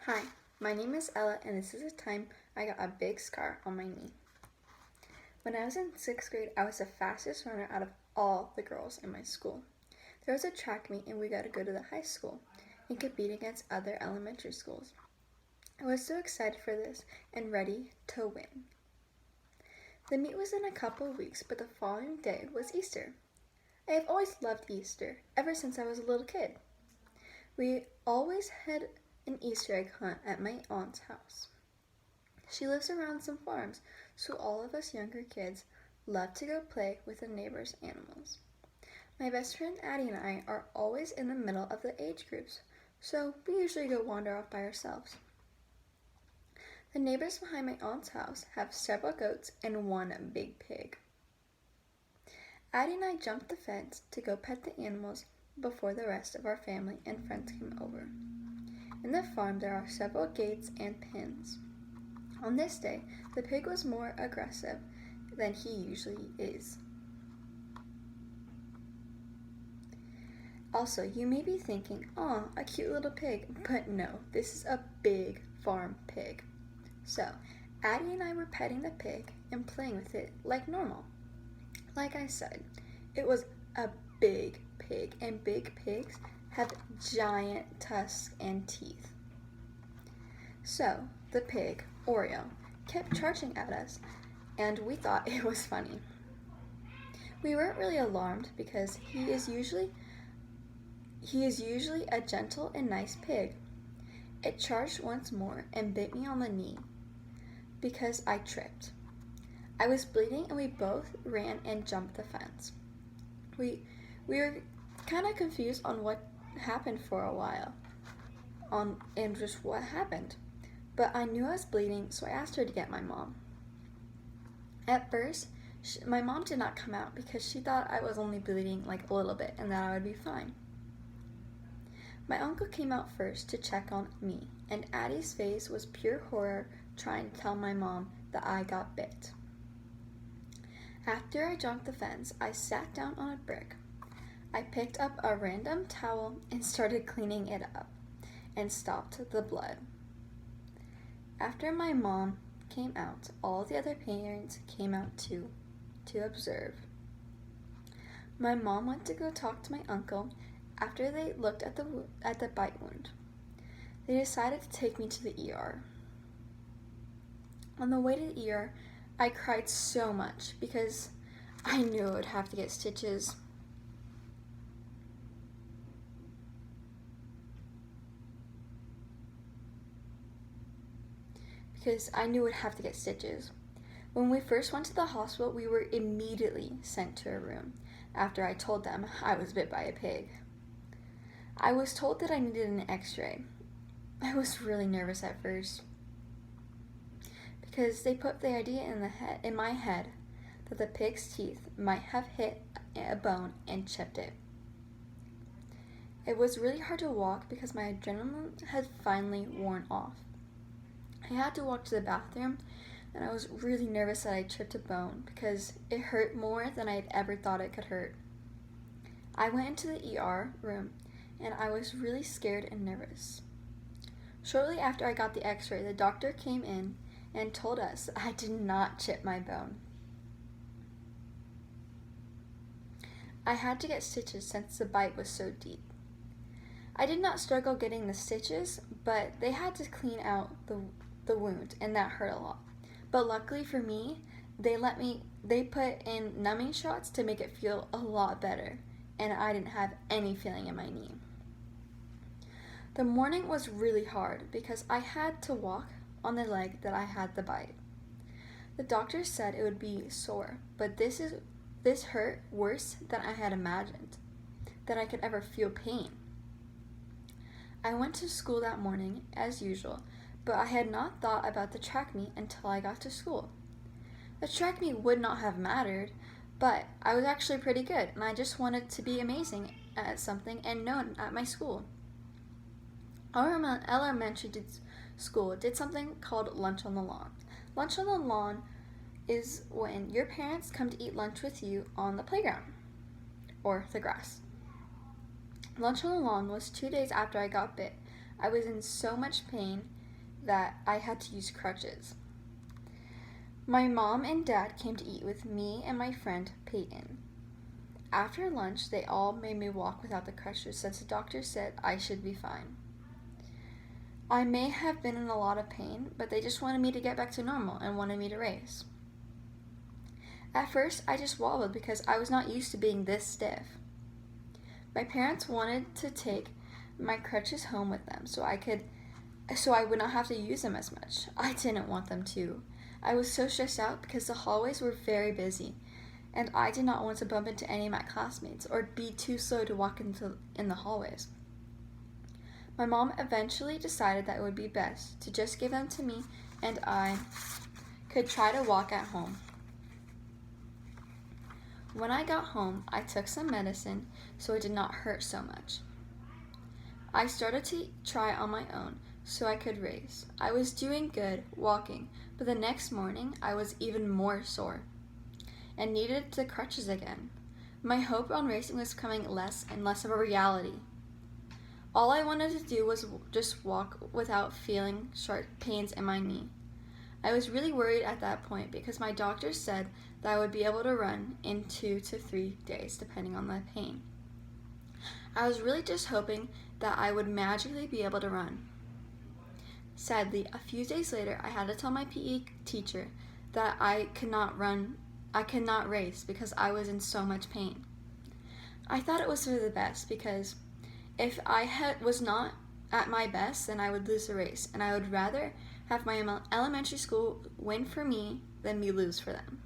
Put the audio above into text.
Hi, my name is Ella, and this is the time I got a big scar on my knee. When I was in 6th grade, I was the fastest runner out of all the girls in my school. There was a track meet, and we got to go to the high school and compete against other elementary schools. I was so excited for this and ready to win. The meet was in a couple of weeks, but the following day was Easter. I have always loved Easter, ever since I was a little kid. We always had an Easter egg hunt at my aunt's house. She lives around some farms, so all of us younger kids love to go play with the neighbors' animals. My best friend Addie and I are always in the middle of the age groups, so we usually go wander off by ourselves. The neighbors behind my aunt's house have several goats and one big pig. Addie and I jumped the fence to go pet the animals before the rest of our family and friends came over. In the farm there are several gates and pens. On this day, the pig was more aggressive than he usually is. Also, you may be thinking, "Aw, a cute little pig," but no, this is a big farm pig. So, Addie and I were petting the pig and playing with it like normal. Like I said, it was a big pig, and big pigs have giant tusks and teeth. So, the pig, Oreo, kept charging at us, and we thought it was funny. We weren't really alarmed because he is usually a gentle and nice pig. It charged once more and bit me on the knee because I tripped. I was bleeding and we both ran and jumped the fence. We were kind of confused on what happened for a while, and just what happened. But I knew I was bleeding, so I asked her to get my mom. At first, my mom did not come out because she thought I was only bleeding like a little bit and that I would be fine. My uncle came out first to check on me, and Addie's face was pure horror trying to tell my mom that I got bit. After I jumped the fence, I sat down on a brick. I picked up a random towel and started cleaning it up and stopped the blood. After my mom came out, all the other parents came out too, to observe. My mom went to go talk to my uncle after they looked at the bite wound. They decided to take me to the ER. On the way to the ER, I cried so much because I knew I would have to get stitches. When we first went to the hospital, we were immediately sent to a room after I told them I was bit by a pig. I was told that I needed an x-ray. I was really nervous at first because they put the idea in my head that the pig's teeth might have hit a bone and chipped it. It was really hard to walk because my adrenaline had finally worn off. I had to walk to the bathroom, and I was really nervous that I tripped a bone because it hurt more than I had ever thought it could hurt. I went into the ER room, and I was really scared and nervous. Shortly after I got the x-ray, the doctor came in and told us I did not chip my bone. I had to get stitches since the bite was so deep. I did not struggle getting the stitches, but they had to clean out the wound, and that hurt a lot. But luckily for me, they put in numbing shots to make it feel a lot better, and I didn't have any feeling in my knee. The morning was really hard because I had to walk on the leg that I had the bite. The doctor said it would be sore, but this hurt worse than I had imagined, that I could ever feel pain. I went to school that morning as usual, but I had not thought about the track meet until I got to school. The track meet would not have mattered, but I was actually pretty good, and I just wanted to be amazing at something and known at my school. Our elementary school did something called Lunch on the Lawn. Lunch on the Lawn is when your parents come to eat lunch with you on the playground or the grass. Lunch on the Lawn was 2 days after I got bit. I was in so much pain that I had to use crutches. My mom and dad came to eat with me and my friend Peyton. After lunch, they all made me walk without the crutches since the doctor said I should be fine. I may have been in a lot of pain, but they just wanted me to get back to normal and wanted me to race. At first, I just wobbled because I was not used to being this stiff. My parents wanted to take my crutches home with them so I would not have to use them as much. I didn't want them to. I was so stressed out because the hallways were very busy, and I did not want to bump into any of my classmates or be too slow to walk in the hallways. My mom eventually decided that it would be best to just give them to me and I could try to walk at home. When I got home, I took some medicine so it did not hurt so much. I started to try on my own so I could race. I was doing good walking, but the next morning I was even more sore and needed the crutches again. My hope on racing was becoming less and less of a reality. All I wanted to do was just walk without feeling sharp pains in my knee. I was really worried at that point because my doctor said that I would be able to run in 2 to 3 days depending on the pain. I was really just hoping that I would magically be able to run. Sadly, a few days later, I had to tell my PE teacher that I could not race because I was in so much pain. I thought it was for the best because if I was not at my best, then I would lose the race, and I would rather have my elementary school win for me than me lose for them.